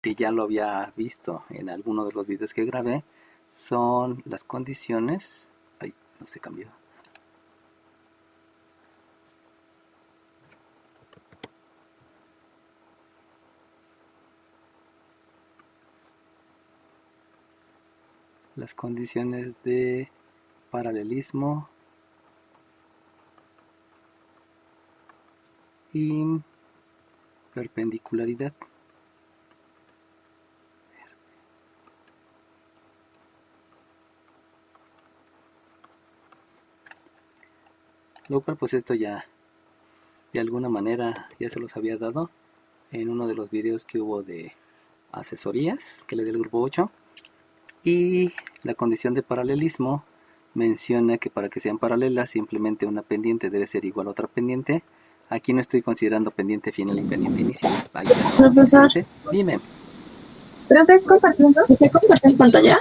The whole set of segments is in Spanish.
que ya lo había visto en alguno de los videos que grabé, son las condiciones. Ay, no se cambió. Las condiciones de paralelismo y perpendicularidad. Lo cual pues esto ya de alguna manera ya se los había dado en uno de los videos que hubo de asesorías que le di al grupo 8. Y la condición de paralelismo menciona que para que sean paralelas simplemente una pendiente debe ser igual a otra pendiente. Aquí no estoy considerando pendiente final y pendiente inicial. Ahí ya no Profesor. existe. Dime. ¿Profe, es compartiendo? ¿Está compartiendo pantalla?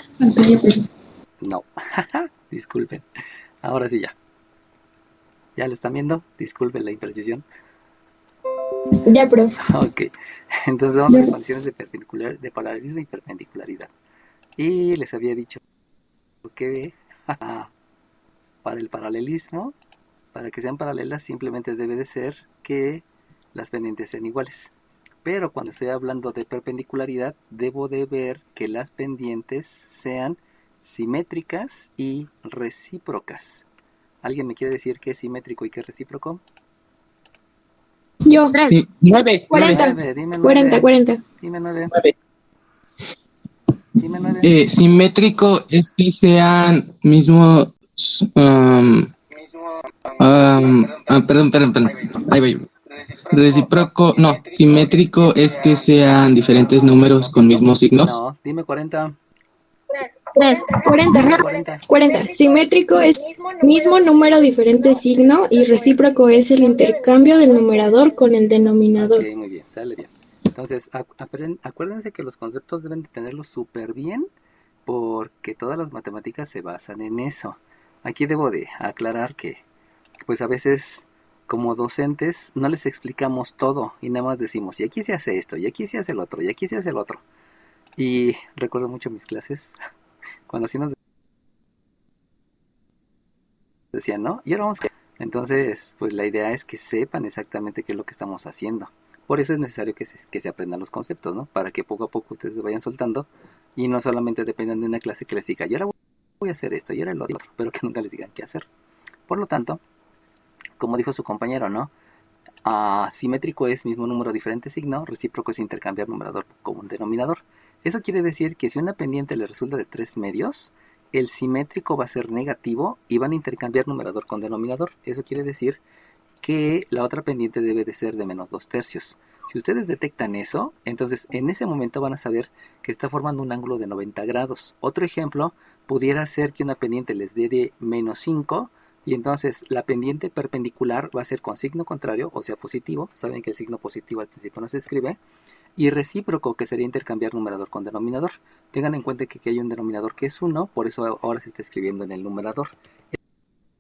No. Disculpen. Ahora sí ya. ¿Ya lo están viendo? Disculpen la imprecisión. Ya, profe. Ok. Entonces vamos a las condiciones de paralelismo y perpendicularidad. Y les había dicho que para el paralelismo, para que sean paralelas, simplemente debe de ser que las pendientes sean iguales. Pero cuando estoy hablando de perpendicularidad, debo de ver que las pendientes sean simétricas y recíprocas. ¿Alguien me quiere decir qué es simétrico y qué es recíproco? Yo. Sí, 9, 40. 9, dime 40, 9. 40. Dime 9. 9. Dime 9. Simétrico es que sean mismos. Perdón. Ahí voy. Recíproco, no. Simétrico es que sean diferentes números con mismos signos. No, dime 40. 3. 40. Dime 40. 40. Simétrico es mismo número, diferente signo, y recíproco es el intercambio del numerador con el denominador. Ok, muy bien, sale bien. Entonces, acuérdense que los conceptos deben de tenerlos súper bien porque todas las matemáticas se basan en eso. Aquí debo de aclarar que, pues a veces como docentes no les explicamos todo y nada más decimos, y aquí se hace esto, y aquí se hace el otro, y aquí se hace el otro. Y recuerdo mucho mis clases cuando así nos decían, ¿no? Y ahora vamos a... Entonces, pues la idea es que sepan exactamente qué es lo que estamos haciendo. Por eso es necesario que se aprendan los conceptos, ¿no? Para que poco a poco ustedes se vayan soltando y no solamente dependan de una clase que les diga, y ahora voy a hacer esto, y ahora lo otro, pero que nunca les digan qué hacer. Por lo tanto, como dijo su compañero, ¿no? Simétrico es mismo número, diferente signo, recíproco es intercambiar numerador con un denominador. Eso quiere decir que si una pendiente le resulta de 3 medios, el simétrico va a ser negativo y van a intercambiar numerador con denominador. Eso quiere decir que la otra pendiente debe de ser de menos 2/3. Si ustedes detectan eso, entonces en ese momento van a saber que está formando un ángulo de 90 grados. Otro ejemplo pudiera ser que una pendiente les dé de menos 5 y entonces la pendiente perpendicular va a ser con signo contrario, o sea positivo. Saben que el signo positivo al principio no se escribe. Y recíproco, que sería intercambiar numerador con denominador. Tengan en cuenta que aquí hay un denominador que es 1, por eso ahora se está escribiendo en el numerador.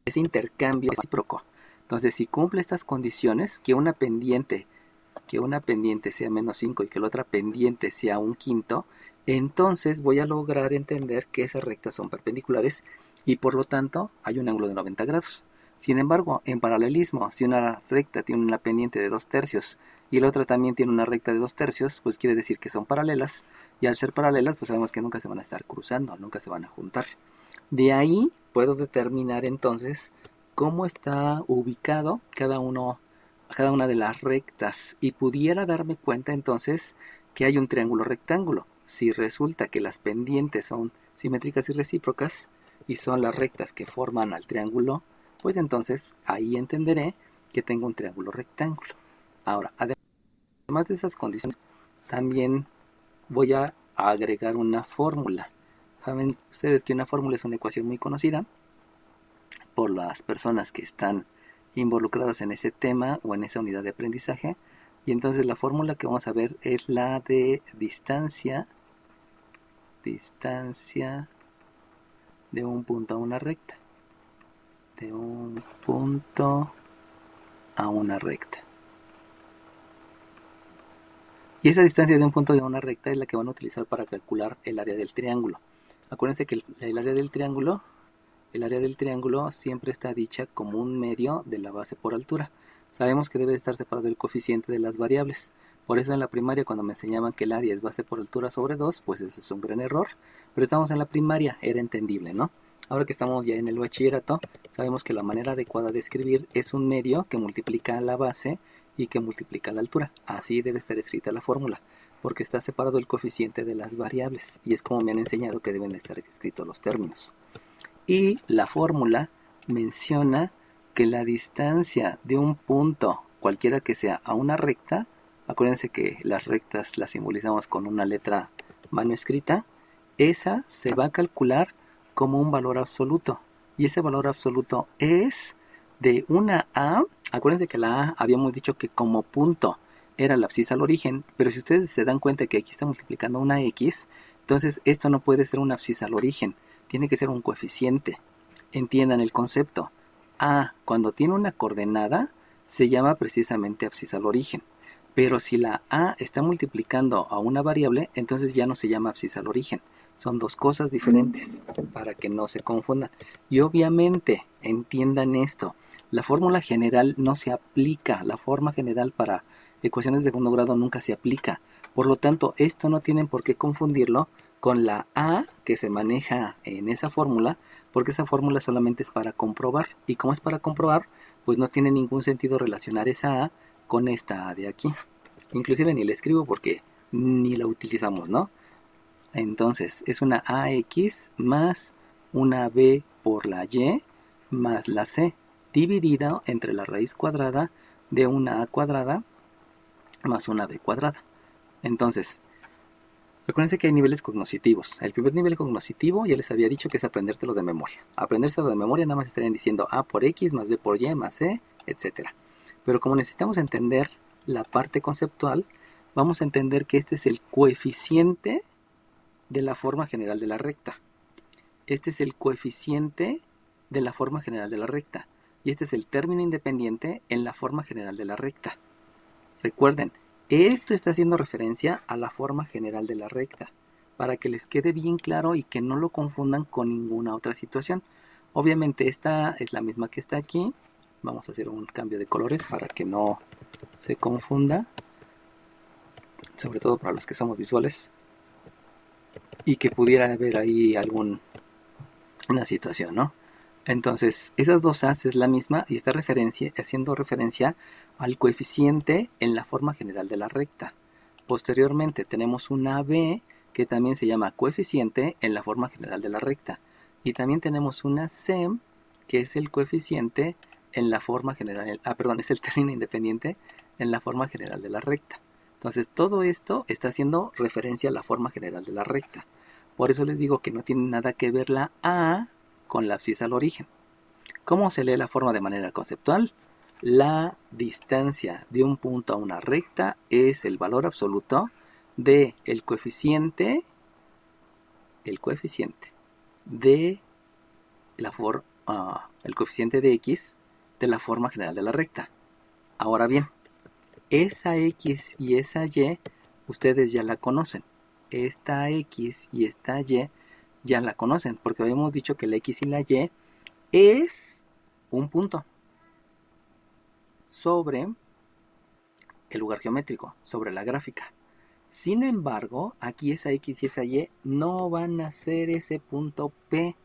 Ese intercambio recíproco. Entonces, si cumple estas condiciones, que una pendiente sea menos 5 y que la otra pendiente sea un quinto, entonces voy a lograr entender que esas rectas son perpendiculares y por lo tanto hay un ángulo de 90 grados. Sin embargo, en paralelismo, si una recta tiene una pendiente de 2/3 y la otra también tiene una recta de 2/3, pues quiere decir que son paralelas, y al ser paralelas, pues sabemos que nunca se van a estar cruzando, nunca se van a juntar. De ahí puedo determinar entonces cómo está ubicado cada una de las rectas y pudiera darme cuenta entonces que hay un triángulo rectángulo. Si resulta que las pendientes son simétricas y recíprocas y son las rectas que forman al triángulo, pues entonces ahí entenderé que tengo un triángulo rectángulo. Ahora, además de esas condiciones, también voy a agregar una fórmula. Saben ustedes que una fórmula es una ecuación muy conocida por las personas que están involucradas en ese tema o en esa unidad de aprendizaje. Y entonces la fórmula que vamos a ver es la de distancia de un punto a una recta. De un punto a una recta. Y esa distancia de un punto de una recta es la que van a utilizar para calcular el área del triángulo. Acuérdense que el área del triángulo siempre está dicha como un medio de la base por altura. Sabemos que debe estar separado el coeficiente de las variables. Por eso en la primaria, cuando me enseñaban que el área es base por altura sobre 2, pues eso es un gran error. Pero estamos en la primaria, era entendible, ¿no? Ahora que estamos ya en el bachillerato, sabemos que la manera adecuada de escribir es un medio que multiplica la base y que multiplica la altura. Así debe estar escrita la fórmula, porque está separado el coeficiente de las variables, y es como me han enseñado que deben estar escritos los términos. Y la fórmula menciona que la distancia de un punto, cualquiera que sea, a una recta, acuérdense que las rectas las simbolizamos con una letra manuscrita, esa se va a calcular como un valor absoluto. Y ese valor absoluto es de una A. Acuérdense que la A habíamos dicho que como punto era la abscisa al origen, pero si ustedes se dan cuenta que aquí está multiplicando una X, entonces esto no puede ser una abscisa al origen, tiene que ser un coeficiente. Entiendan el concepto. A, cuando tiene una coordenada, se llama precisamente abscisa al origen. Pero si la A está multiplicando a una variable, entonces ya no se llama abscisa al origen. Son dos cosas diferentes, para que no se confundan. Y obviamente, entiendan esto, la fórmula general no se aplica, la forma general para ecuaciones de segundo grado nunca se aplica. Por lo tanto, esto no tienen por qué confundirlo con la A que se maneja en esa fórmula, porque esa fórmula solamente es para comprobar. Y como es para comprobar, pues no tiene ningún sentido relacionar esa A con esta A de aquí. Inclusive ni la escribo porque ni la utilizamos, ¿no? Entonces es una AX más una B por la Y más la C, dividida entre la raíz cuadrada de una A cuadrada más una B cuadrada. Entonces, recuerden que hay niveles cognitivos. El primer nivel cognitivo ya les había dicho que es aprendértelo de memoria. Aprendérselo de memoria nada más estarían diciendo A por X más B por Y más C, etc. Pero como necesitamos entender la parte conceptual, vamos a entender que este es el coeficiente de la forma general de la recta. Este es el coeficiente de la forma general de la recta. Y este es el término independiente en la forma general de la recta. Recuerden, esto está haciendo referencia a la forma general de la recta, para que les quede bien claro y que no lo confundan con ninguna otra situación. Obviamente esta es la misma que está aquí. Vamos a hacer un cambio de colores para que no se confunda, sobre todo para los que somos visuales, y que pudiera haber ahí una situación, ¿no? Entonces, esas dos A's es la misma y está haciendo referencia al coeficiente en la forma general de la recta. Posteriormente tenemos una B que también se llama coeficiente en la forma general de la recta. Y también tenemos una C que es el coeficiente en la forma general, es el término independiente en la forma general de la recta. Entonces todo esto está haciendo referencia a la forma general de la recta. Por eso les digo que no tiene nada que ver la A con la abscisa al origen. ¿Cómo se lee la forma de manera conceptual? La distancia de un punto a una recta es el valor absoluto de el coeficiente de el coeficiente de x de la forma general de la recta. Ahora bien, esa x y esa y ustedes ya la conocen. Esta x y esta y ya la conocen, porque habíamos dicho que la x y la y es un punto sobre el lugar geométrico, sobre la gráfica. Sin embargo, aquí esa x y esa y no van a ser ese punto P,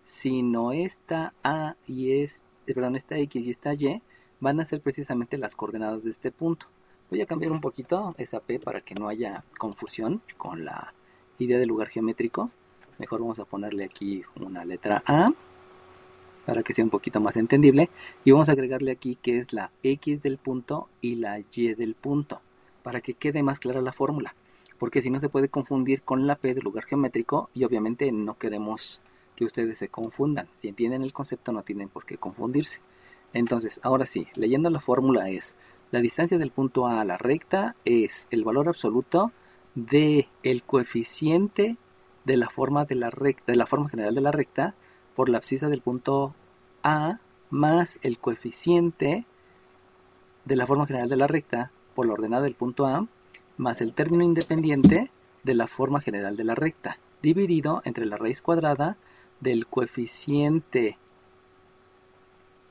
sino esta esta x y esta y van a ser precisamente las coordenadas de este punto. Voy a cambiar un poquito esa P para que no haya confusión con la idea del lugar geométrico. Mejor vamos a ponerle aquí una letra A para que sea un poquito más entendible. Y vamos a agregarle aquí que es la X del punto y la Y del punto, para que quede más clara la fórmula. Porque si no se puede confundir con la P del lugar geométrico y obviamente no queremos que ustedes se confundan. Si entienden el concepto no tienen por qué confundirse. Entonces, ahora sí, leyendo la fórmula es: la distancia del punto A a la recta es el valor absoluto de el coeficiente de la forma de la recta, de la forma general de la recta, por la abscisa del punto A más el coeficiente de la forma general de la recta por la ordenada del punto A más el término independiente de la forma general de la recta, dividido entre la raíz cuadrada del coeficiente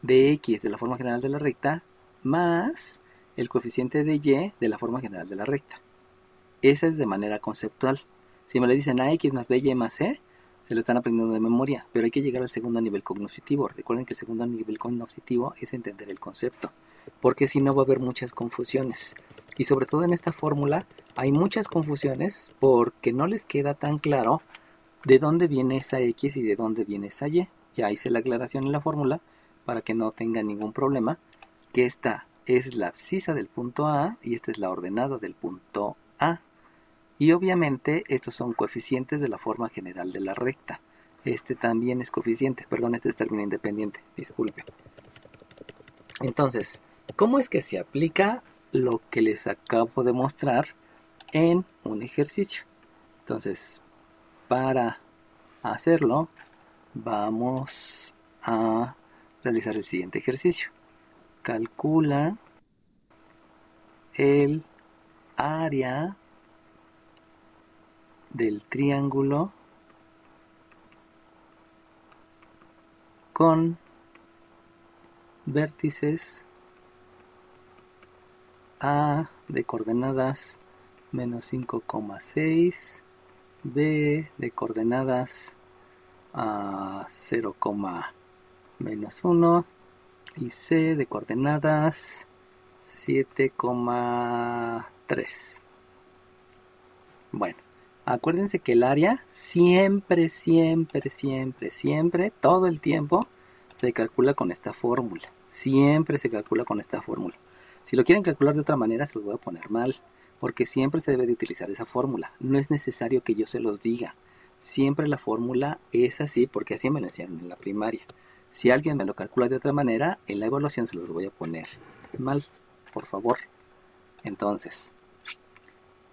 de x de la forma general de la recta más el coeficiente de y de la forma general de la recta. Esa es de manera conceptual. Si me le dicen ax más by más c, se lo están aprendiendo de memoria, pero hay que llegar al segundo nivel cognoscitivo. Recuerden que el segundo nivel cognoscitivo es entender el concepto, porque si no va a haber muchas confusiones. Y sobre todo en esta fórmula hay muchas confusiones porque no les queda tan claro de dónde viene esa x y de dónde viene esa y. Ya hice la aclaración en la fórmula para que no tengan ningún problema, que esta es la abscisa del punto A y esta es la ordenada del punto A. Y obviamente estos son coeficientes de la forma general de la recta. Este también es coeficiente, perdón, este es término independiente, disculpe. Entonces, ¿cómo es que se aplica lo que les acabo de mostrar en un ejercicio? Entonces, para hacerlo, vamos a realizar el siguiente ejercicio. Calcula el área del triángulo con vértices A de coordenadas menos 5,6, B de coordenadas a 0, menos 1 y C de coordenadas 7,3. Bueno, acuérdense que el área siempre, todo el tiempo se calcula con esta fórmula. Siempre se calcula con esta fórmula. Si lo quieren calcular de otra manera, se los voy a poner mal, porque siempre se debe de utilizar esa fórmula. No es necesario que yo se los diga. Siempre la fórmula es así, porque así me lo enseñaron en la primaria. Si alguien me lo calcula de otra manera, en la evaluación se los voy a poner mal, por favor. Entonces,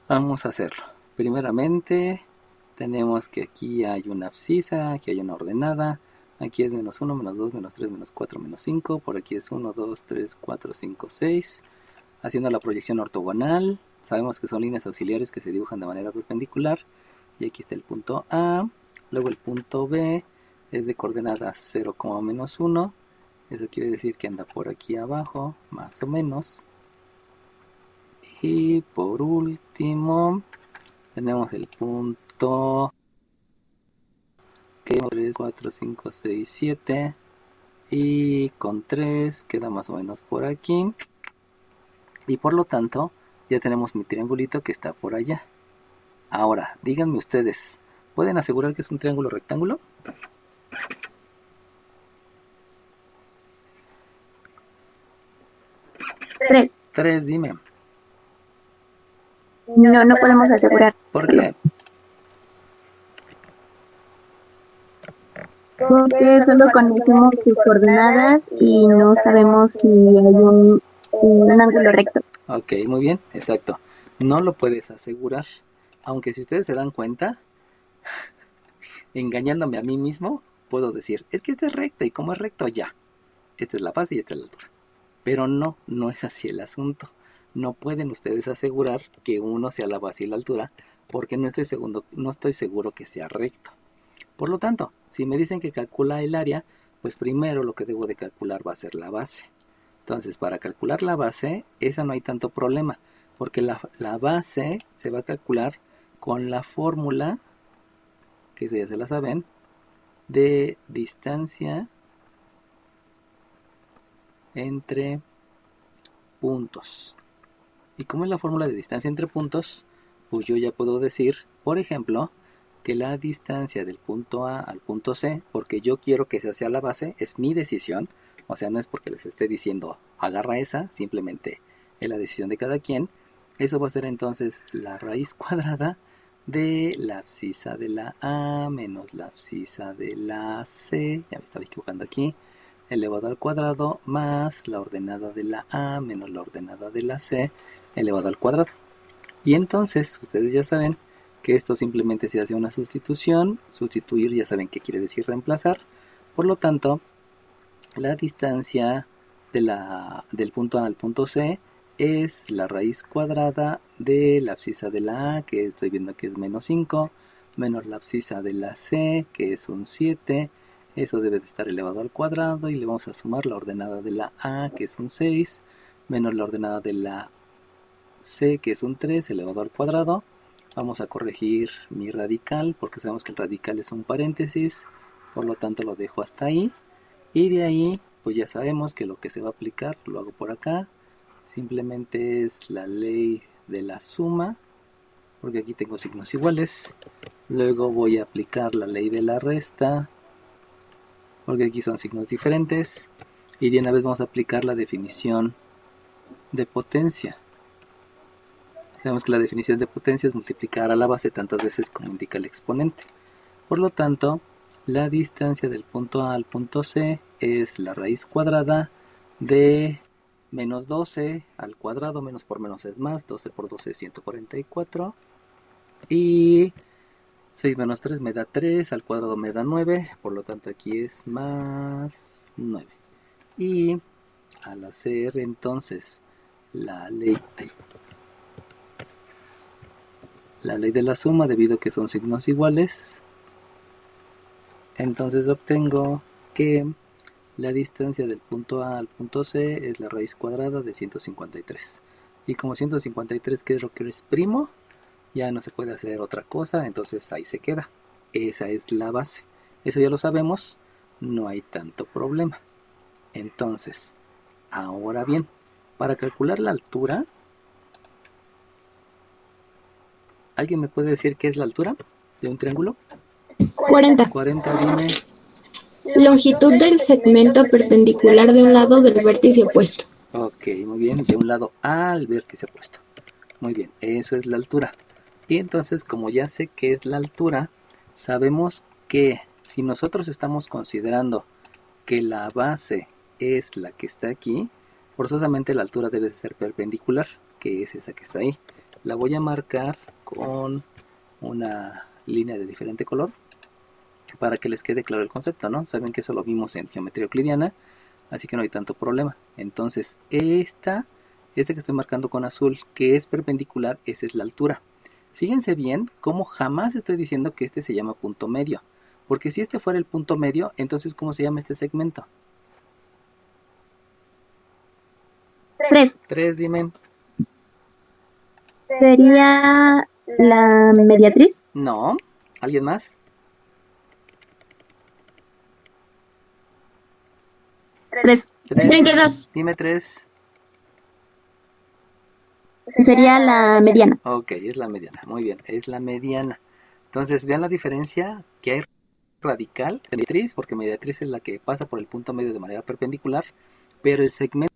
vamos a hacerlo. Primeramente, tenemos que aquí hay una abscisa, aquí hay una ordenada. Aquí es menos 1, menos 2, menos 3, menos 4, menos 5. Por aquí es 1, 2, 3, 4, 5, 6. Haciendo la proyección ortogonal. Sabemos que son líneas auxiliares que se dibujan de manera perpendicular. Y aquí está el punto A. Luego el punto B es de coordenadas 0, menos 1. Eso quiere decir que anda por aquí abajo, más o menos. Y por último, tenemos el punto que 3, 4, 5, 6, 7. Y con 3 queda más o menos por aquí. Y por lo tanto, ya tenemos mi triangulito que está por allá. Ahora, díganme ustedes, ¿pueden asegurar que es un triángulo rectángulo? Tres, dime. No, no podemos asegurar. ¿Por qué? Porque solo conocemos sus coordenadas y no sabemos si hay un ángulo recto. Ok, muy bien, exacto. No lo puedes asegurar. Aunque si ustedes se dan cuenta, engañándome a mí mismo, puedo decir, es que este es recto y como es recto ya. Esta es la base y esta es la altura. Pero no, no es así el asunto. No pueden ustedes asegurar que uno sea la base y la altura porque no estoy seguro que sea recto. Por lo tanto, si me dicen que calcula el área, pues primero lo que debo de calcular va a ser la base. Entonces, para calcular la base, esa no hay tanto problema, porque la base se va a calcular con la fórmula, que ya se la saben, de distancia entre puntos. ¿Y cómo es la fórmula de distancia entre puntos? Pues yo ya puedo decir, por ejemplo, que la distancia del punto A al punto C, porque yo quiero que esa sea la base, es mi decisión, o sea, no es porque les esté diciendo agarra esa, simplemente es la decisión de cada quien. Eso va a ser entonces la raíz cuadrada de la abscisa de la A menos la abscisa de la C, ya me estaba equivocando aquí, elevado al cuadrado más la ordenada de la A menos la ordenada de la C elevado al cuadrado. Y entonces ustedes ya saben que esto simplemente se hace una sustitución. Sustituir ya saben qué quiere decir reemplazar. Por lo tanto, la distancia del punto A al punto C es la raíz cuadrada de la abscisa de la A, que estoy viendo que es menos 5, menos la abscisa de la C, que es un 7. Eso debe de estar elevado al cuadrado y le vamos a sumar la ordenada de la A, que es un 6, menos la ordenada de la C, que es un 3, elevado al cuadrado. Vamos a corregir mi radical, porque sabemos que el radical es un paréntesis, por lo tanto lo dejo hasta ahí. Y de ahí, pues ya sabemos que lo que se va a aplicar, lo hago por acá. Simplemente es la ley de la suma, porque aquí tengo signos iguales. Luego voy a aplicar la ley de la resta, porque aquí son signos diferentes. Y de una vez vamos a aplicar la definición de potencia. Sabemos que la definición de potencia es multiplicar a la base tantas veces como indica el exponente. Por lo tanto, la distancia del punto A al punto C es la raíz cuadrada de menos 12 al cuadrado, menos por menos es más, 12 por 12 es 144. Y 6 menos 3 me da 3, al cuadrado me da 9, por lo tanto aquí es más 9. Y al hacer entonces la ley de la suma, debido a que son signos iguales, entonces obtengo que la distancia del punto A al punto C es la raíz cuadrada de 153. Y como 153, que es lo que es primo, ya no se puede hacer otra cosa, entonces ahí se queda. Esa es la base. Eso ya lo sabemos, no hay tanto problema. Entonces, ahora bien, para calcular la altura, ¿alguien me puede decir qué es la altura de un triángulo? 40. 40, dime. Longitud del segmento perpendicular de un lado del vértice opuesto. Ok, muy bien, de un lado al vértice opuesto. Muy bien, eso es la altura. Y entonces, como ya sé qué es la altura, sabemos que si nosotros estamos considerando que la base es la que está aquí, forzosamente la altura debe ser perpendicular, que es esa que está ahí. La voy a marcar con una línea de diferente color para que les quede claro el concepto, ¿no? Saben que eso lo vimos en geometría euclidiana, así que no hay tanto problema. Entonces, este que estoy marcando con azul, que es perpendicular, esa es la altura. Fíjense bien cómo jamás estoy diciendo que este se llama punto medio, porque si este fuera el punto medio, entonces ¿cómo se llama este segmento? 3. 3, dime. Sería la mediatriz. No. ¿Alguien más? 3. 32. Dime 3. Sería la mediana. Ok, es la mediana. Muy bien, es la mediana. Entonces, vean la diferencia que hay radical de mediatriz, porque mediatriz es la que pasa por el punto medio de manera perpendicular, pero el segmento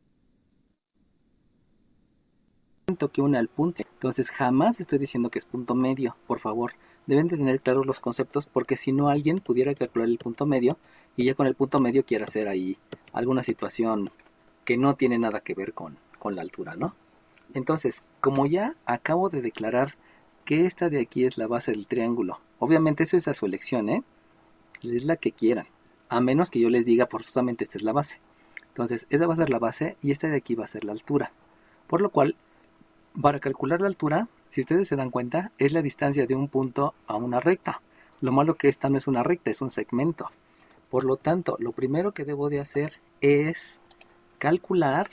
que une al punto. Entonces, jamás estoy diciendo que es punto medio, por favor. Deben de tener claros los conceptos, porque si no, alguien pudiera calcular el punto medio y ya con el punto medio quiera hacer ahí alguna situación que no tiene nada que ver con la altura, ¿no? Entonces, como ya acabo de declarar que esta de aquí es la base del triángulo, obviamente eso es a su elección, ¿eh? Es la que quieran, a menos que yo les diga forzosamente esta es la base. Entonces, esa va a ser la base y esta de aquí va a ser la altura. Por lo cual, para calcular la altura, si ustedes se dan cuenta, es la distancia de un punto a una recta. Lo malo que esta no es una recta, es un segmento. Por lo tanto, lo primero que debo de hacer es calcular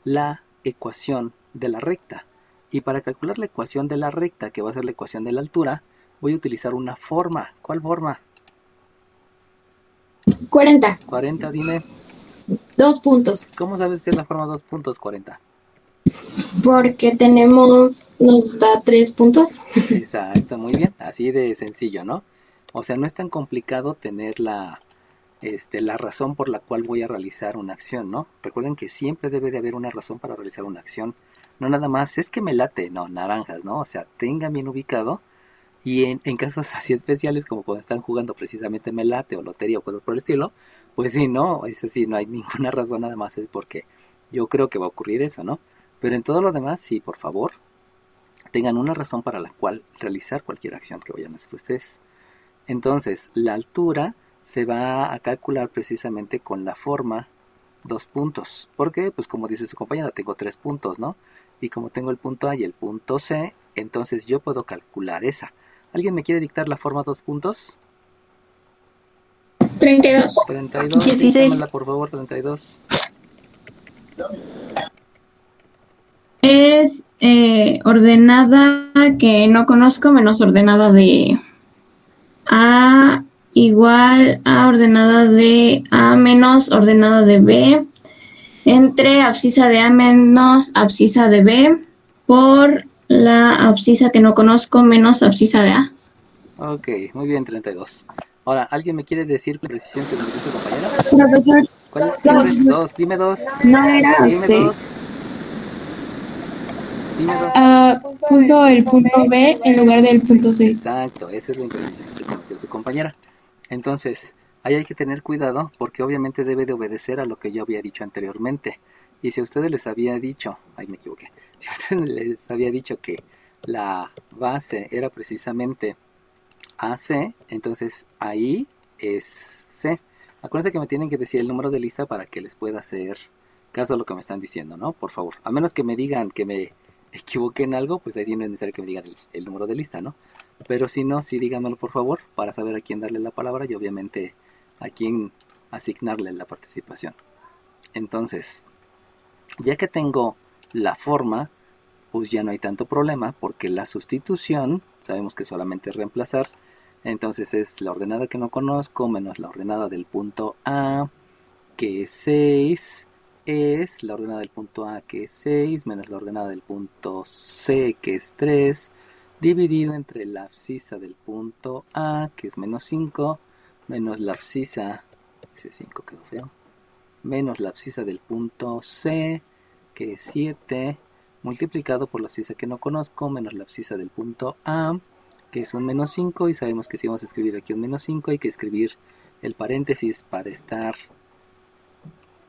la ecuación de la recta. Y para calcular la ecuación de la recta, que va a ser la ecuación de la altura, voy a utilizar una forma. ¿Cuál forma? 40. 40, dime. 2 puntos. ¿Cómo sabes que es la forma 2 puntos 40? Porque nos da 3 puntos. Exacto, muy bien. Así de sencillo, ¿no? O sea, no es tan complicado tener la razón por la cual voy a realizar una acción, ¿no? Recuerden que siempre debe de haber una razón para realizar una acción. No nada más, es que me late, no, naranjas, ¿no? O sea, tengan bien ubicado. Y en casos así especiales, como cuando están jugando precisamente me late o lotería o cosas por el estilo, pues sí, no, es así, no hay ninguna razón, nada más es porque yo creo que va a ocurrir eso, ¿no? Pero en todo lo demás, sí, por favor, tengan una razón para la cual realizar cualquier acción que vayan a hacer ustedes. Entonces, la altura se va a calcular precisamente con la forma 2 puntos. ¿Por qué? Pues como dice su compañera, tengo 3 puntos, ¿no? Y como tengo el punto A y el punto C, entonces yo puedo calcular esa. ¿Alguien me quiere dictar la forma 2 puntos? 32. 32, 16. dígamela por favor, 32. Es ordenada que no conozco menos ordenada de A igual a ordenada de A menos ordenada de B entre abscisa de A menos abscisa de B por la abscisa que no conozco menos abscisa de A. Ok, muy bien, 32. Ahora, ¿alguien me quiere decir con precisión que me dice su compañera? Profesor, ¿Cuál? Siempre es 2, dime 2. no era Dime C. 2. Dime 2. Puso el punto B en lugar del punto C. Exacto, esa es la imprecisión que cometió su compañera. Entonces, ahí hay que tener cuidado porque obviamente debe de obedecer a lo que yo había dicho anteriormente. Y si a ustedes les había dicho, ay me equivoqué, si a ustedes les había dicho que la base era precisamente AC, entonces ahí es C. Acuérdense que me tienen que decir el número de lista para que les pueda hacer caso a lo que me están diciendo, ¿no? Por favor. A menos que me digan que me equivoqué en algo, pues ahí sí no es necesario que me digan el número de lista, ¿no? Pero si no, sí díganmelo por favor para saber a quién darle la palabra y obviamente a quién asignarle la participación. Entonces, ya que tengo la forma, pues ya no hay tanto problema porque la sustitución, sabemos que solamente es reemplazar, entonces es la ordenada que no conozco menos la ordenada del punto A, que es 6, es la ordenada del punto A, que es 6, menos la ordenada del punto C, que es 3, dividido entre la abscisa del punto A, que es menos 5, menos la abscisa, ese 5 quedó feo, menos la abscisa del punto C, que es 7, multiplicado por la abscisa que no conozco, menos la abscisa del punto A, que es un menos 5, y sabemos que si vamos a escribir aquí un menos 5, hay que escribir el paréntesis para estar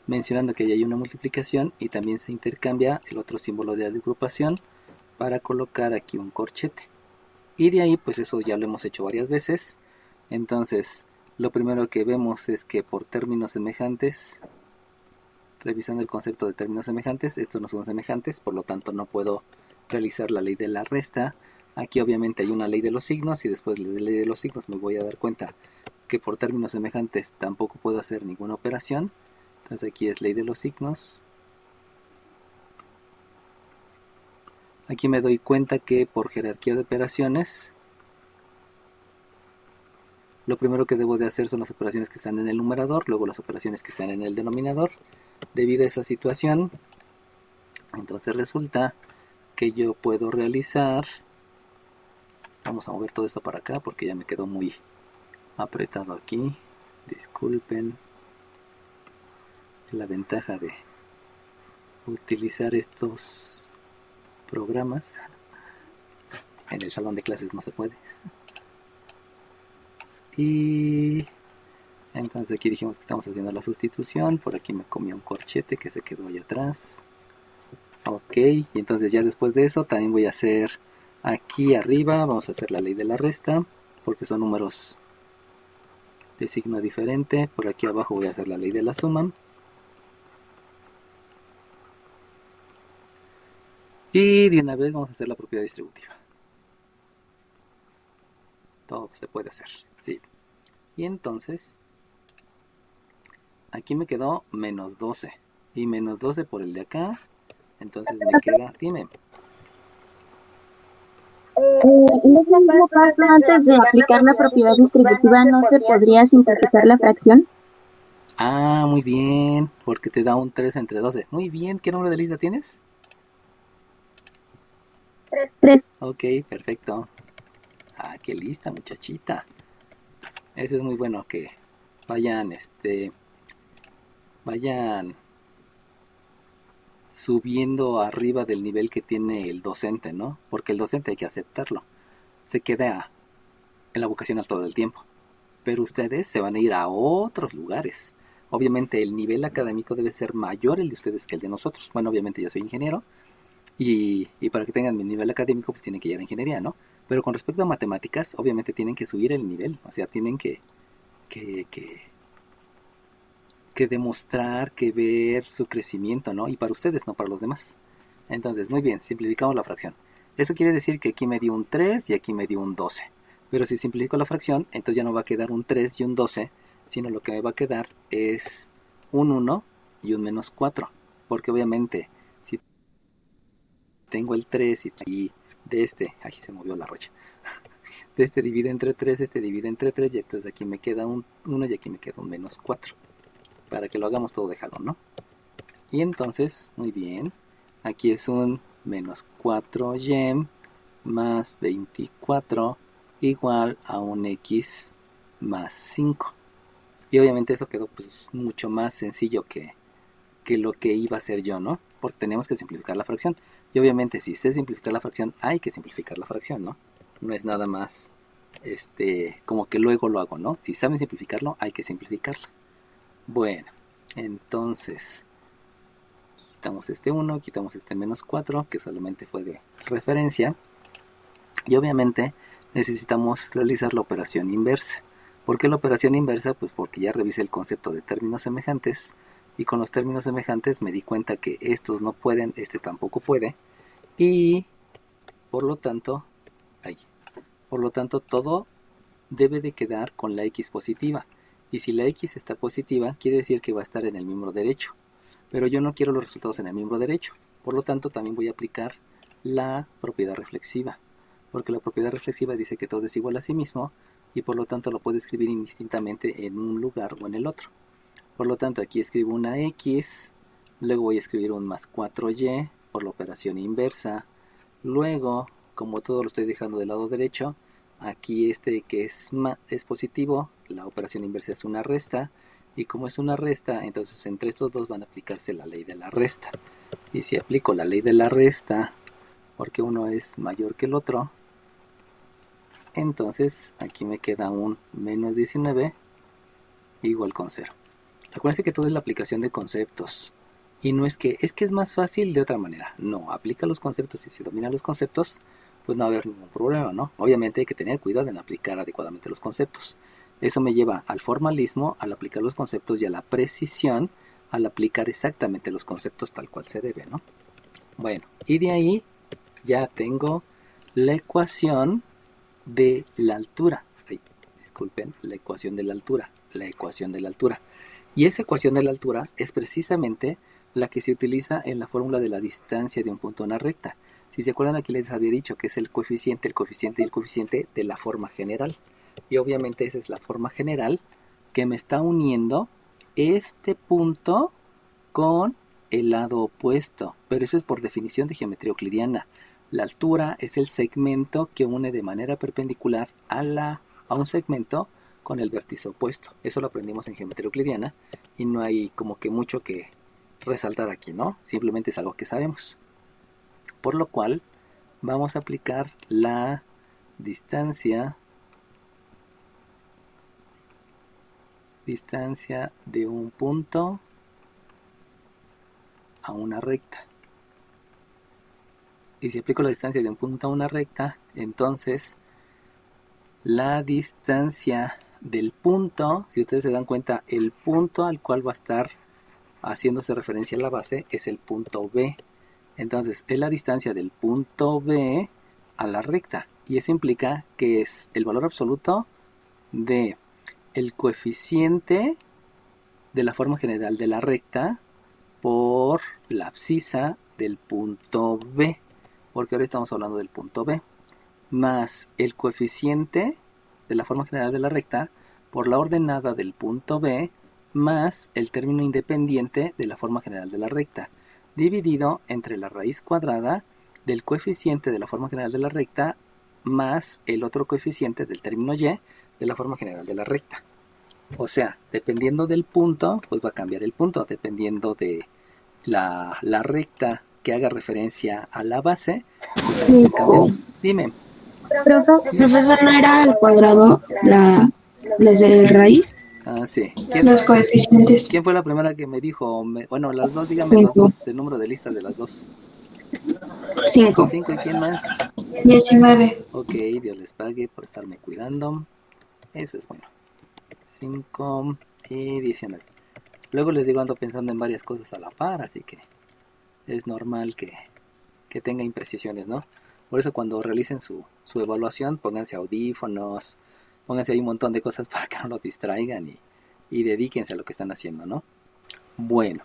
mencionando que ya hay una multiplicación, y también se intercambia el otro símbolo de agrupación para colocar aquí un corchete. Y de ahí, pues eso ya lo hemos hecho varias veces. Entonces, lo primero que vemos es que por términos semejantes, revisando el concepto de términos semejantes, estos no son semejantes, por lo tanto no puedo realizar la ley de la resta. Aquí obviamente hay una ley de los signos y después de la ley de los signos me voy a dar cuenta que por términos semejantes tampoco puedo hacer ninguna operación. Entonces aquí es ley de los signos. Aquí me doy cuenta que por jerarquía de operaciones, lo primero que debo de hacer son las operaciones que están en el numerador, luego las operaciones que están en el denominador. Debido a esa situación, entonces resulta que yo puedo realizar, vamos a mover todo esto para acá porque ya me quedó muy apretado aquí, disculpen, la ventaja de utilizar estos programas en el salón de clases no se puede. Y entonces aquí dijimos que estamos haciendo la sustitución, por aquí me comí un corchete que se quedó allá atrás. Ok, y entonces ya después de eso también voy a hacer aquí arriba, vamos a hacer la ley de la resta, porque son números de signo diferente. Por aquí abajo voy a hacer la ley de la suma. Y de una vez vamos a hacer la propiedad distributiva. Todo se puede hacer, sí. Y entonces, aquí me quedó menos 12. Y menos 12 por el de acá. Entonces me queda, dime. En ese mismo paso, antes de aplicar la propiedad distributiva, ¿no se podría simplificar la fracción? Ah, muy bien, porque te da un 3 entre 12. Muy bien, ¿qué número de lista tienes? 3. Ok, perfecto. Ah, qué lista, muchachita. Eso es muy bueno, que vayan, vayan subiendo arriba del nivel que tiene el docente, ¿no? Porque el docente hay que aceptarlo. Se queda en la vocacional todo el tiempo. Pero ustedes se van a ir a otros lugares. Obviamente el nivel académico debe ser mayor el de ustedes que el de nosotros. Bueno, obviamente yo soy ingeniero y para que tengan mi nivel académico pues tienen que ir a ingeniería, ¿no? Pero con respecto a matemáticas, obviamente tienen que subir el nivel. O sea, tienen que demostrar, que ver su crecimiento, ¿no? Y para ustedes, no para los demás. Entonces, muy bien, simplificamos la fracción. Eso quiere decir que aquí me dio un 3 y aquí me dio un 12. Pero si simplifico la fracción, entonces ya no va a quedar un 3 y un 12, sino lo que me va a quedar es un 1 y un menos 4. Porque obviamente, si tengo el 3 y de este, ahí se movió la rocha, de este divide entre 3, este divide entre 3, y entonces aquí me queda un 1 y aquí me queda un menos 4. Para que lo hagamos todo de jalón, ¿no? Y entonces, muy bien, aquí es un menos 4y más 24 igual a un x más 5. Y obviamente eso quedó pues mucho más sencillo que lo que iba a hacer yo, ¿no? Porque tenemos que simplificar la fracción. Y obviamente si sé simplificar la fracción, hay que simplificar la fracción, ¿no? No es nada más como que luego lo hago, ¿no? Si saben simplificarlo, hay que simplificarla. Bueno, entonces quitamos este 1, quitamos este menos 4, que solamente fue de referencia. Y obviamente necesitamos realizar la operación inversa. ¿Por qué la operación inversa? Pues porque ya revisé el concepto de términos semejantes, y con los términos semejantes me di cuenta que estos no pueden, este tampoco puede, y por lo tanto, todo debe de quedar con la x positiva. Y si la x está positiva, quiere decir que va a estar en el miembro derecho. Pero yo no quiero los resultados en el miembro derecho. Por lo tanto, también voy a aplicar la propiedad reflexiva. Porque la propiedad reflexiva dice que todo es igual a sí mismo, y por lo tanto lo puedo escribir indistintamente en un lugar o en el otro. Por lo tanto, aquí escribo una x, luego voy a escribir un más 4y por la operación inversa. Luego, como todo lo estoy dejando del lado derecho, aquí que es positivo, la operación inversa es una resta, y como es una resta, entonces entre estos dos van a aplicarse la ley de la resta. Y si aplico la ley de la resta, porque uno es mayor que el otro, entonces aquí me queda un menos 19 igual con 0. Acuérdense que todo es la aplicación de conceptos. Y no es que es más fácil de otra manera. No, aplica los conceptos, y si domina los conceptos, pues no va a haber ningún problema, ¿no? Obviamente hay que tener cuidado en aplicar adecuadamente los conceptos. Eso me lleva al formalismo, al aplicar los conceptos, y a la precisión, al aplicar exactamente los conceptos tal cual se debe, ¿no? Bueno, y de ahí ya tengo la ecuación de la altura. Disculpen, la ecuación de la altura. Y esa ecuación de la altura es precisamente la que se utiliza en la fórmula de la distancia de un punto a una recta. Si se acuerdan, aquí les había dicho que es el coeficiente y el coeficiente de la forma general. Y obviamente esa es la forma general que me está uniendo este punto con el lado opuesto. Pero eso es por definición de geometría euclidiana. La altura es el segmento que une de manera perpendicular a un segmento con el vértice opuesto. Eso lo aprendimos en geometría euclidiana y no hay como que mucho que resaltar aquí, ¿no? Simplemente es algo que sabemos. Por lo cual vamos a aplicar la distancia de un punto a una recta. Y si aplico la distancia de un punto a una recta, entonces la distancia del punto, si ustedes se dan cuenta, el punto al cual va a estar haciéndose referencia a la base es el punto B. Entonces es la distancia del punto B a la recta, y eso implica que es el valor absoluto de el coeficiente de la forma general de la recta por la abscisa del punto B, porque ahora estamos hablando del punto B, más el coeficiente de la forma general de la recta por la ordenada del punto B, más el término independiente de la forma general de la recta, dividido entre la raíz cuadrada del coeficiente de la forma general de la recta más el otro coeficiente del término y de la forma general de la recta. O sea, dependiendo del punto, pues va a cambiar el punto. Dependiendo de la recta que haga referencia a la base, pues también se cambia. Dime. Profesor, ¿no era al cuadrado las de raíz? Ah, sí. Los coeficientes. ¿Quién fue la primera que me dijo? Bueno, las dos, dígame los dos, el número de listas de las dos. 5. 5, ¿y quién más? 19. Ok, Dios les pague por estarme cuidando. Eso es bueno. 5 y 19. Luego les digo, ando pensando en varias cosas a la par, así que es normal que que tenga imprecisiones, ¿no? Por eso cuando realicen su evaluación, pónganse audífonos, pónganse ahí un montón de cosas para que no los distraigan y dedíquense a lo que están haciendo, ¿no? Bueno,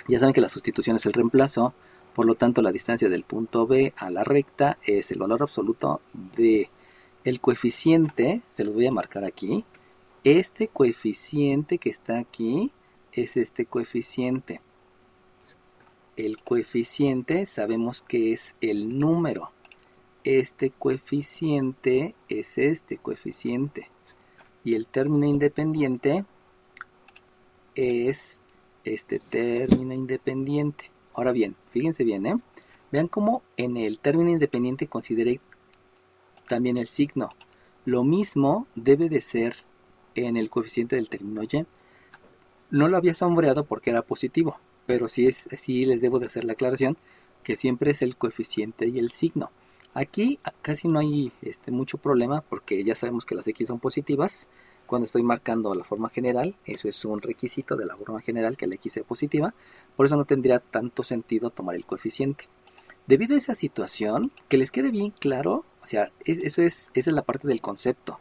ya saben que la sustitución es el reemplazo, por lo tanto la distancia del punto B a la recta es el valor absoluto de el coeficiente, se los voy a marcar aquí, este coeficiente que está aquí es este coeficiente. El coeficiente sabemos que es el número. Este coeficiente es este coeficiente. Y el término independiente es este término independiente. Ahora bien, fíjense bien, ¿eh? Vean cómo en el término independiente consideré también el signo. Lo mismo debe de ser en el coeficiente del término y. No lo había sombreado porque era positivo, pero sí les debo de hacer la aclaración que siempre es el coeficiente y el signo. Aquí casi no hay mucho problema porque ya sabemos que las x son positivas. Cuando estoy marcando la forma general, eso es un requisito de la forma general que la x sea positiva, por eso no tendría tanto sentido tomar el coeficiente. Debido a esa situación, que les quede bien claro, o sea, esa es la parte del concepto.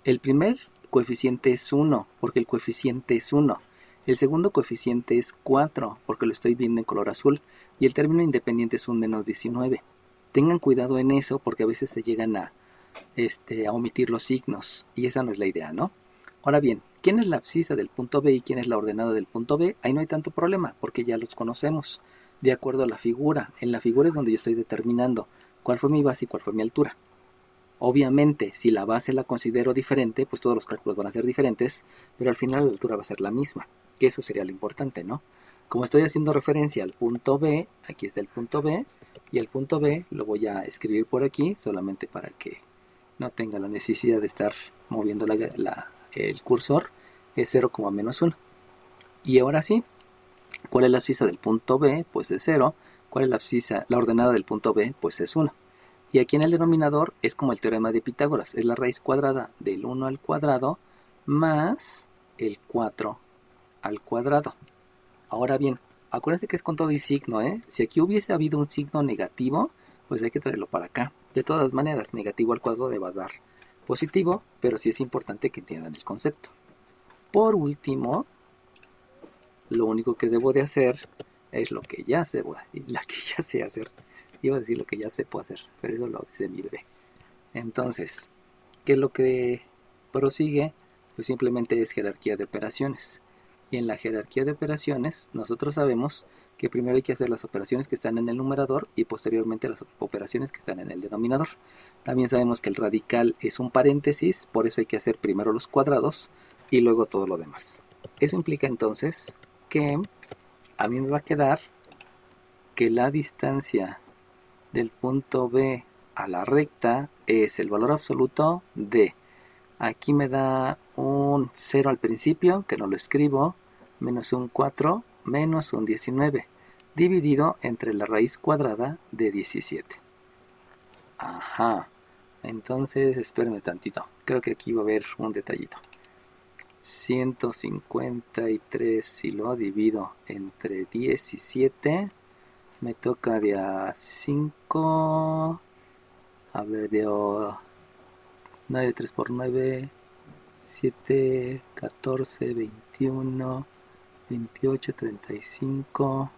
El primer coeficiente es 1, porque el coeficiente es 1. El segundo coeficiente es 4, porque lo estoy viendo en color azul. Y el término independiente es un menos 19. Tengan cuidado en eso, porque a veces se llegan a omitir los signos. Y esa no es la idea, ¿no? Ahora bien, ¿quién es la abscisa del punto B y quién es la ordenada del punto B? Ahí no hay tanto problema, porque ya los conocemos. De acuerdo a la figura. En la figura es donde yo estoy determinando cuál fue mi base y cuál fue mi altura. Obviamente, si la base la considero diferente, pues todos los cálculos van a ser diferentes, pero al final la altura va a ser la misma. Que eso sería lo importante, ¿no? Como estoy haciendo referencia al punto B, aquí está el punto B, y el punto B lo voy a escribir por aquí, solamente para que no tenga la necesidad de estar moviendo el cursor, es 0, menos 1. Y ahora sí, ¿cuál es la abscisa del punto B? Pues es 0. ¿Cuál es la abscisa, la ordenada del punto B? Pues es 1. Y aquí en el denominador es como el teorema de Pitágoras, es la raíz cuadrada del 1 al cuadrado más el 4 al cuadrado. Ahora bien, acuérdense que es con todo y signo, ¿eh? Si aquí hubiese habido un signo negativo, pues hay que traerlo para acá. De todas maneras, negativo al cuadrado le va a dar positivo, pero sí es importante que entiendan el concepto. Por último, lo único que debo de hacer es lo que ya sé, la que ya sé hacer. Iba a decir lo que ya se puede hacer, pero eso lo dice mi bebé. Entonces, ¿qué es lo que prosigue? Pues simplemente es jerarquía de operaciones. Y en la jerarquía de operaciones, nosotros sabemos que primero hay que hacer las operaciones que están en el numerador y posteriormente las operaciones que están en el denominador. También sabemos que el radical es un paréntesis, por eso hay que hacer primero los cuadrados y luego todo lo demás. Eso implica entonces que a mí me va a quedar que la distancia del punto B a la recta es el valor absoluto de, aquí me da un 0 al principio, que no lo escribo, menos un 4, menos un 19, dividido entre la raíz cuadrada de 17. Ajá, entonces espérenme tantito, creo que aquí va a haber un detallito. 153 si lo divido entre 17, me toca de a 5, a ver, de 9, 3 por 9, 7, 14, 21, 28, 35,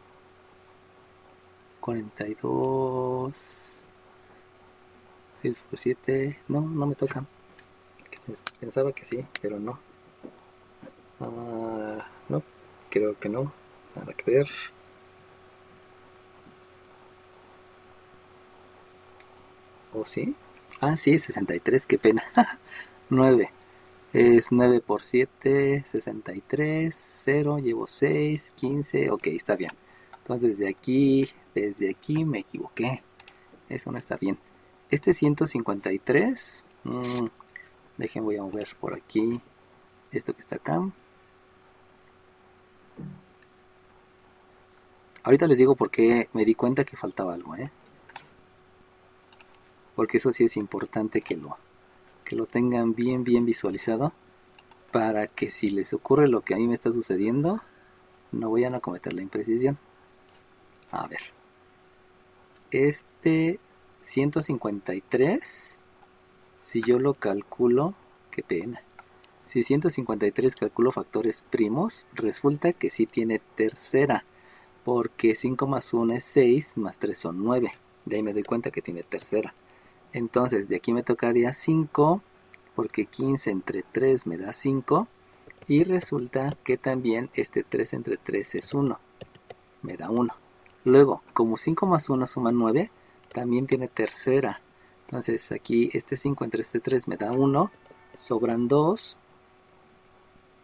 42, 6 por 7, no me toca. Pensaba que sí, pero no. No, creo que no, nada que ver. ¿O sí? Ah, sí, 63, qué pena. 9. Es 9 por 7, 63, 0, llevo 6, 15, ok, está bien. Entonces desde aquí me equivoqué. Eso no está bien. Este 153, voy a mover por aquí esto que está acá. Ahorita les digo por qué me di cuenta que faltaba algo, porque eso sí es importante que lo tengan bien visualizado, para que si les ocurre lo que a mí me está sucediendo, no vayan a cometer la imprecisión. A ver, este 153, si yo lo calculo, qué pena. Si 153 calculo factores primos, resulta que sí tiene tercera, porque 5 más 1 es 6, más 3 son 9. De ahí me doy cuenta que tiene tercera. Entonces, de aquí me tocaría 5, porque 15 entre 3 me da 5. Y resulta que también este 3 entre 3 es 1. Me da 1. Luego, como 5 más 1 suma 9, también tiene tercera. Entonces, aquí este 5 entre este 3 me da 1. Sobran 2.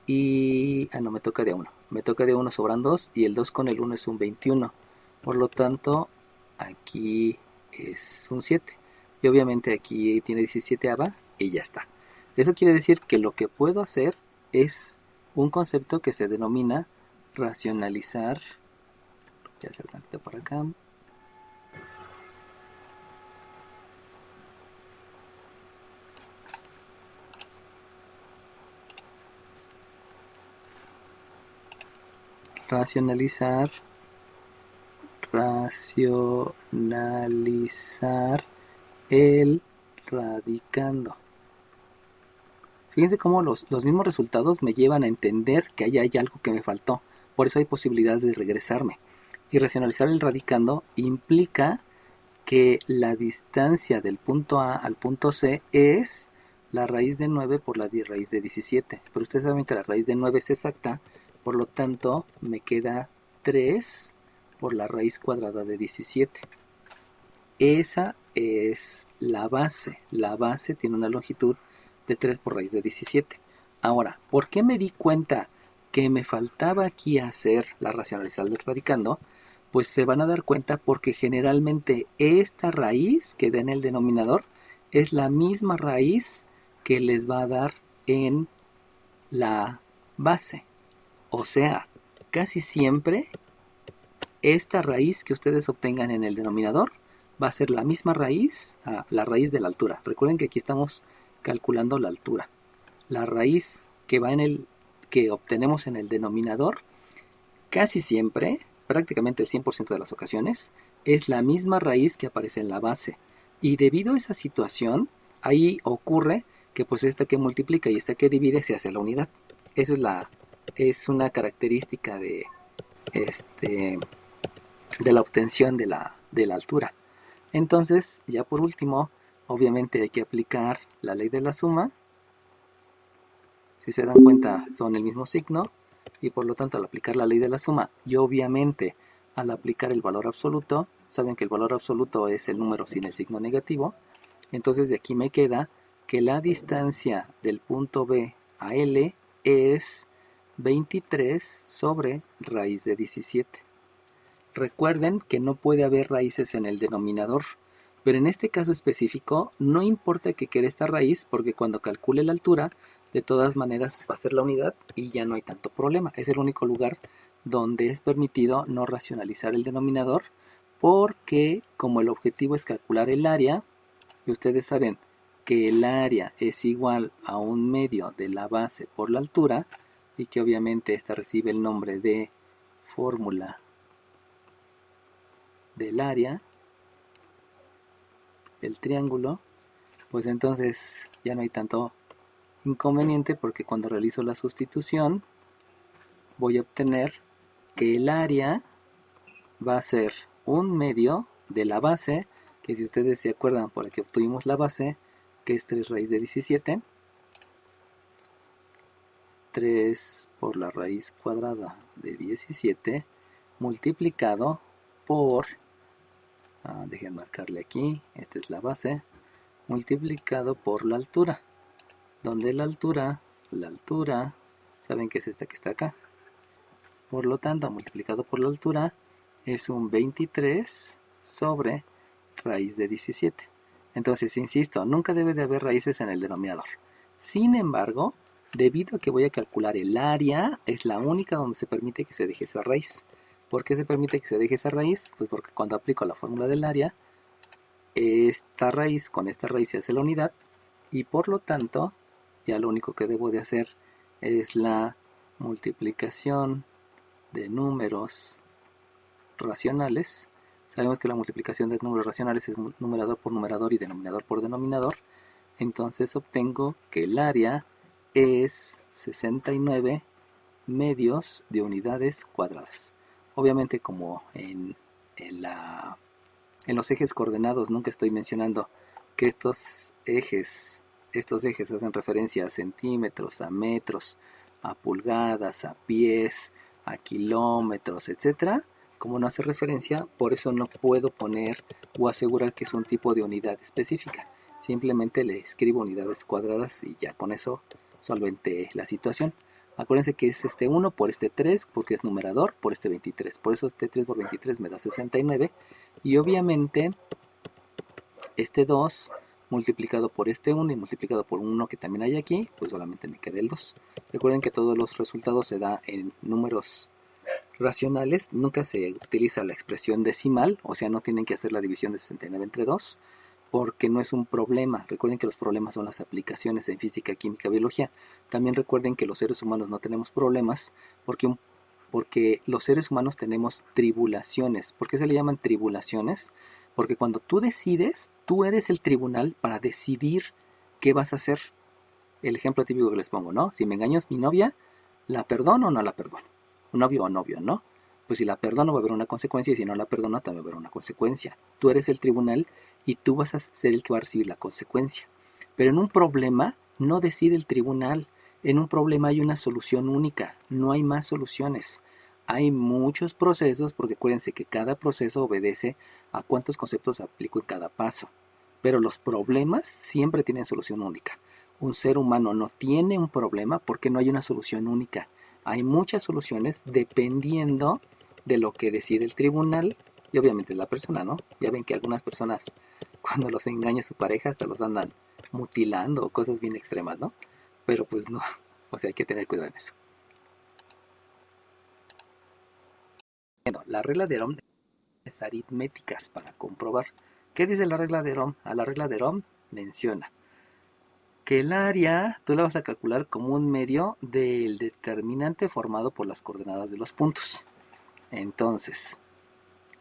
Y... no, me toca de 1. Me toca de 1, sobran 2. Y el 2 con el 1 es un 21. Por lo tanto, aquí es un 7. Y obviamente aquí tiene 17ava y ya está. Eso quiere decir que lo que puedo hacer es un concepto que se denomina racionalizar. Voy a hacer tantito por acá. Racionalizar el radicando. Fíjense cómo los mismos resultados me llevan a entender que ahí hay algo que me faltó. Por eso hay posibilidades de regresarme. Y racionalizar el radicando implica que la distancia del punto A al punto C es la raíz de 9 por la raíz de 17. Pero ustedes saben que la raíz de 9 es exacta, por lo tanto me queda 3 por la raíz cuadrada de 17. Esa es la base. La base tiene una longitud de 3 por raíz de 17. Ahora, ¿por qué me di cuenta que me faltaba aquí hacer la racionalización del radicando? Pues se van a dar cuenta porque generalmente esta raíz que da en el denominador es la misma raíz que les va a dar en la base. O sea, casi siempre esta raíz que ustedes obtengan en el denominador va a ser la misma raíz, la raíz de la altura. Recuerden que aquí estamos calculando la altura. La raíz que que obtenemos en el denominador, casi siempre, prácticamente el 100% de las ocasiones, es la misma raíz que aparece en la base. Y debido a esa situación, ahí ocurre que pues esta que multiplica y esta que divide se hace la unidad. Eso es una característica de la obtención de la altura. Entonces, ya por último, obviamente hay que aplicar la ley de la suma. Si se dan cuenta, son el mismo signo. Y por lo tanto, al aplicar la ley de la suma, y obviamente al aplicar el valor absoluto, saben que el valor absoluto es el número sin el signo negativo. Entonces, de aquí me queda que la distancia del punto B a L es 23 sobre raíz de 17. Recuerden que no puede haber raíces en el denominador, pero en este caso específico no importa que quede esta raíz, porque cuando calcule la altura, de todas maneras va a ser la unidad y ya no hay tanto problema. Es el único lugar donde es permitido no racionalizar el denominador, porque como el objetivo es calcular el área, y ustedes saben que el área es igual a un medio de la base por la altura, y que obviamente esta recibe el nombre de fórmula del área del triángulo, pues entonces ya no hay tanto inconveniente, porque cuando realizo la sustitución voy a obtener que el área va a ser un medio de la base, que si ustedes se acuerdan, por aquí obtuvimos la base, que es 3 raíz de 17, 3 por la raíz cuadrada de 17 multiplicado por, dejen marcarle aquí, esta es la base, multiplicado por la altura, donde la altura, saben que es esta que está acá. Por lo tanto, multiplicado por la altura es un 23 sobre raíz de 17. Entonces, insisto, nunca debe de haber raíces en el denominador. Sin embargo, debido a que voy a calcular el área, es la única donde se permite que se deje esa raíz. ¿Por qué se permite que se deje esa raíz? Pues porque cuando aplico la fórmula del área, esta raíz con esta raíz se hace la unidad, y por lo tanto, ya lo único que debo de hacer es la multiplicación de números racionales. Sabemos que la multiplicación de números racionales es numerador por numerador y denominador por denominador. Entonces obtengo que el área es 69 medios de unidades cuadradas. Obviamente, como en los ejes coordenados nunca estoy mencionando que estos ejes hacen referencia a centímetros, a metros, a pulgadas, a pies, a kilómetros, etcétera. Como no hace referencia, por eso no puedo poner o asegurar que es un tipo de unidad específica. Simplemente le escribo unidades cuadradas y ya con eso solventé la situación. Acuérdense que es este 1 por este 3, porque es numerador, por este 23. Por eso este 3 por 23 me da 69. Y obviamente este 2 multiplicado por este 1 y multiplicado por 1 que también hay aquí, pues solamente me queda el 2. Recuerden que todos los resultados se dan en números racionales, nunca se utiliza la expresión decimal, o sea, no tienen que hacer la división de 69 entre 2, porque no es un problema. Recuerden que los problemas son las aplicaciones en física, química, biología. También recuerden que los seres humanos no tenemos problemas, porque los seres humanos tenemos tribulaciones. ¿Por qué se le llaman tribulaciones? Porque cuando tú decides, tú eres el tribunal para decidir qué vas a hacer. El ejemplo típico que les pongo, ¿no? Si me engaño mi novia, ¿la perdono o no la perdono? Novio o novio, ¿no? Pues si la perdono va a haber una consecuencia y si no la perdono también va a haber una consecuencia. Tú eres el tribunal y tú vas a ser el que va a recibir la consecuencia. Pero en un problema no decide el tribunal. En un problema hay una solución única, no hay más soluciones. Hay muchos procesos, porque acuérdense que cada proceso obedece a cuántos conceptos aplico en cada paso. Pero los problemas siempre tienen solución única. Un ser humano no tiene un problema porque no hay una solución única. Hay muchas soluciones dependiendo de lo que decide el tribunal y obviamente la persona, ¿no? Ya ven que algunas personas cuando los engaña su pareja hasta los andan mutilando o cosas bien extremas, ¿no? Pero pues no, o sea, hay que tener cuidado en eso. Bueno, la regla de Ohm es aritmética para comprobar. ¿Qué dice la regla de Ohm? A la regla de Ohm menciona que el área tú la vas a calcular como un medio del determinante formado por las coordenadas de los puntos. Entonces,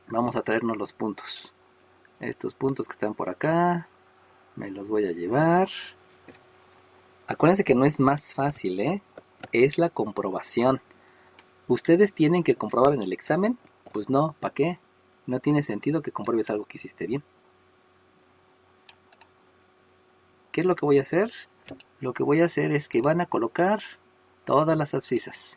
vamos a traernos los puntos. Estos puntos que están por acá, me los voy a llevar. Acuérdense que no es más fácil, ¿eh? Es la comprobación. ¿Ustedes tienen que comprobar en el examen? Pues no, ¿para qué? No tiene sentido que compruebes algo que hiciste bien. ¿Qué es lo que voy a hacer? Lo que voy a hacer es que van a colocar todas las abscisas.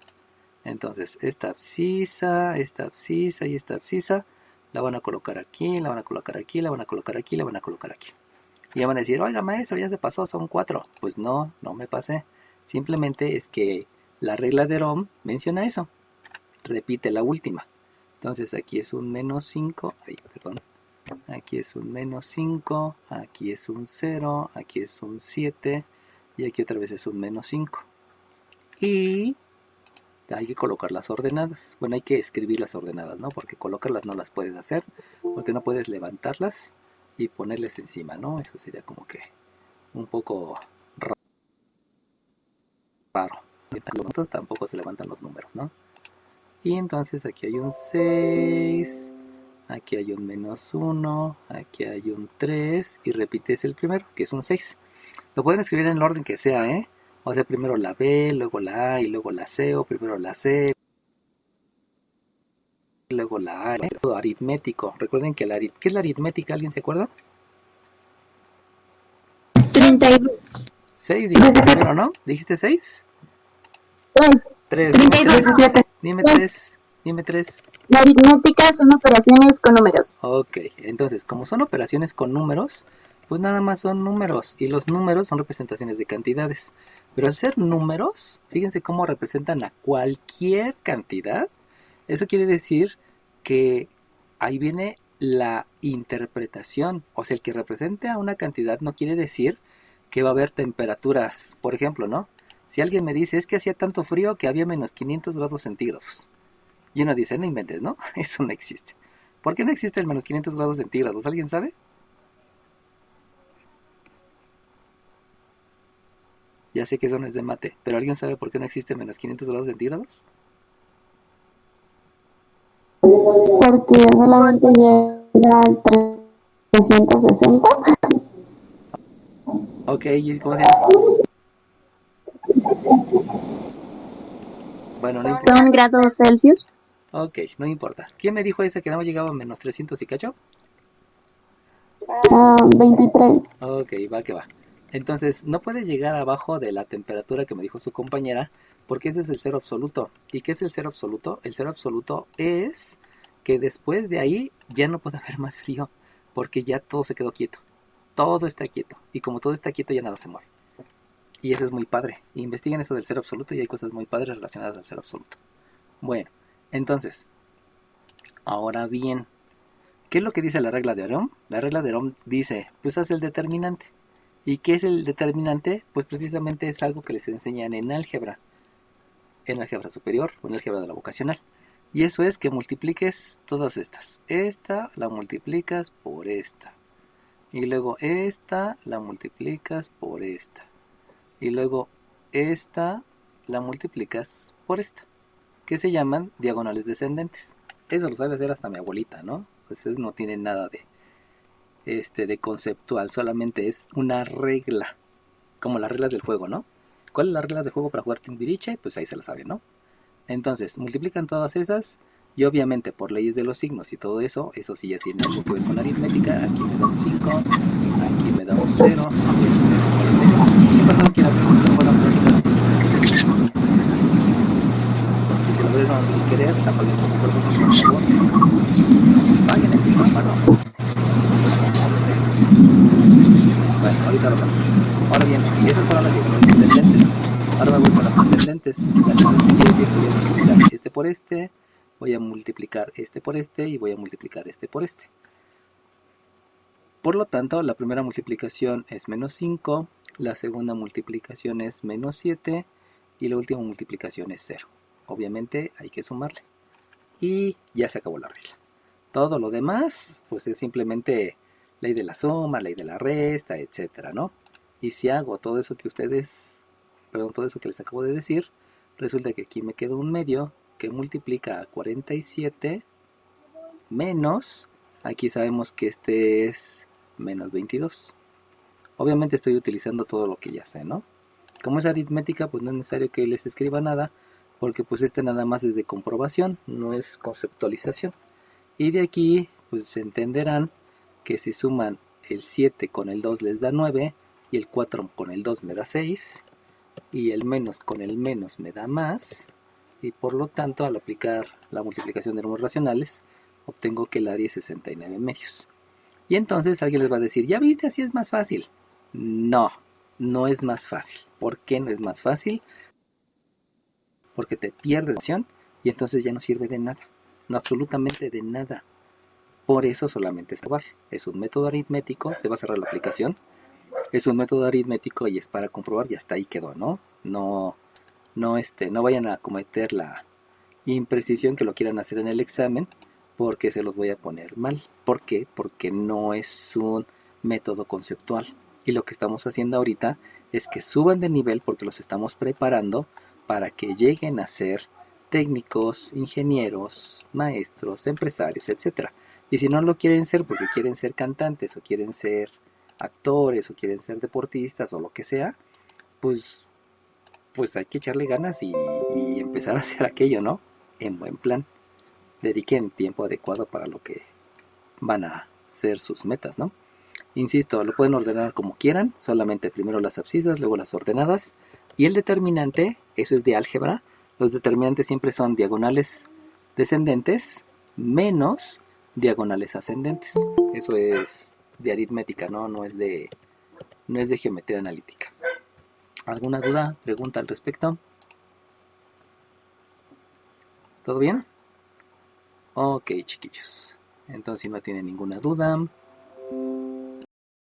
Entonces, esta abscisa y esta abscisa la van a colocar aquí, la van a colocar aquí, la van a colocar aquí, la van a colocar aquí. Y ya van a decir, oiga maestro, ya se pasó, son 4. Pues no, no me pasé. Simplemente es que la regla de Ohm menciona eso. Repite la última. Entonces aquí es un menos 5, aquí es un menos 5, aquí es un 0, aquí es un 7 y aquí otra vez es un menos 5. Y hay que colocar las ordenadas. Bueno, hay que escribir las ordenadas, ¿no? Porque colocarlas no las puedes hacer, porque no puedes levantarlas y ponerles encima, ¿no? Eso sería como que un poco raro. Entonces tampoco se levantan los números, ¿no? Y entonces aquí hay un 6, aquí hay un menos 1, aquí hay un 3 y repites el primero, que es un 6. Lo pueden escribir en el orden que sea, ¿eh? O sea, primero la B, luego la A y luego la C, o primero la C, luego la A. Es todo aritmético. Recuerden que ¿qué es la aritmética? ¿Alguien se acuerda? 32. 6 dijiste primero, ¿no? ¿Dijiste 6? 3. 32. Dime 3. Dime 3. La aritmética son operaciones con números. Ok, entonces, como son operaciones con números, pues nada más son números. Y los números son representaciones de cantidades. Pero al ser números, fíjense cómo representan a cualquier cantidad. Eso quiere decir que ahí viene la interpretación. O sea, el que represente a una cantidad no quiere decir que va a haber temperaturas. Por ejemplo, ¿no? Si alguien me dice, es que hacía tanto frío que había menos 500 grados centígrados. Y uno dice, no inventes, ¿no? Eso no existe. ¿Por qué no existe el menos 500 grados centígrados? ¿Alguien sabe? Ya sé que eso no es de mate, pero ¿alguien sabe por qué no existe menos 500 grados centígrados? Porque solamente Era 360. Ok, ¿y cómo se llama? Bueno, no importa. Son grados Celsius. Ok, no importa. ¿Quién me dijo ese que nada más llegaba a menos 300 y cacho? 23. Ok, va que va. Entonces, no puede llegar abajo de la temperatura que me dijo su compañera, porque ese es el cero absoluto. ¿Y qué es el cero absoluto? El cero absoluto es que después de ahí ya no puede haber más frío, porque ya todo se quedó quieto. Todo está quieto. Y como todo está quieto, ya nada se mueve. Y eso es muy padre. Investiguen eso del cero absoluto y hay cosas muy padres relacionadas al cero absoluto. Bueno, entonces, ahora bien, ¿qué es lo que dice la regla de Ohm? La regla de Ohm dice, pues haz el determinante. ¿Y qué es el determinante? Pues precisamente es algo que les enseñan en álgebra superior o en álgebra de la vocacional. Y eso es que multipliques todas estas. Esta la multiplicas por esta. Y luego esta la multiplicas por esta. Y luego esta la multiplicas por esta. Que se llaman diagonales descendentes. Eso lo sabe hacer hasta mi abuelita, ¿no? Pues no tiene nada de conceptual, solamente es una regla, como las reglas del juego, ¿no? ¿Cuál es la regla del juego para jugar Timbiriche? Pues ahí se la sabe, ¿no? Entonces, multiplican todas esas y obviamente por leyes de los signos y todo eso, eso sí ya tiene algo que ver con aritmética. Aquí me da un 5, aquí me da un 0 y aquí me da un 42. ¿Qué pasó? ¿Quién aprendió por aritmética? Si se lo abrieron sin querer, apaguen su micrófono, por favor. Apaguen el micrófono. Bueno, ahorita lo hablamos. Ahora bien, esas fueron las diagonales descendentes. Ahora me voy con las ascendentes. La ascendente quiere decir que voy a multiplicar este por este, voy a multiplicar este por este y voy a multiplicar este por este. Por lo tanto, la primera multiplicación es menos 5, la segunda multiplicación es menos 7 y la última multiplicación es 0. Obviamente hay que sumarle. Y ya se acabó la regla. Todo lo demás, pues es simplemente ley de la suma, ley de la resta, etcétera, ¿no? Y si hago todo eso que todo eso que les acabo de decir, resulta que aquí me queda un medio que multiplica a 47 menos, aquí sabemos que este es menos 22. Obviamente estoy utilizando todo lo que ya sé, ¿no? Como es aritmética, pues no es necesario que les escriba nada, porque pues nada más es de comprobación, no es conceptualización. Y de aquí, pues se entenderán que si suman el 7 con el 2 les da 9, y el 4 con el 2 me da 6, y el menos con el menos me da más, y por lo tanto al aplicar la multiplicación de números racionales, obtengo que el área es 69 medios. Y entonces alguien les va a decir, ¿ya viste? Así es más fácil. No, no es más fácil. ¿Por qué no es más fácil? Porque te pierdes acción y entonces ya no sirve de nada. No, absolutamente de nada. Por eso solamente es probar. Es un método aritmético, se va a cerrar la aplicación. Es un método aritmético y es para comprobar y hasta ahí quedó, ¿no? No vayan a cometer la imprecisión que lo quieran hacer en el examen porque se los voy a poner mal. ¿Por qué? Porque no es un método conceptual. Y lo que estamos haciendo ahorita es que suban de nivel porque los estamos preparando para que lleguen a ser técnicos, ingenieros, maestros, empresarios, etcétera. Y si no lo quieren ser porque quieren ser cantantes o quieren ser actores o quieren ser deportistas o lo que sea, pues hay que echarle ganas y empezar a hacer aquello, ¿no? En buen plan. Dediquen tiempo adecuado para lo que van a ser sus metas, ¿no? Insisto, lo pueden ordenar como quieran, solamente primero las abscisas, luego las ordenadas. Y el determinante, eso es de álgebra, los determinantes siempre son diagonales descendentes menos diagonales ascendentes. Eso es de aritmética, ¿no? No es de geometría analítica. ¿Alguna duda, pregunta al respecto? ¿Todo bien? Ok, chiquillos. Entonces, si no tienen ninguna duda,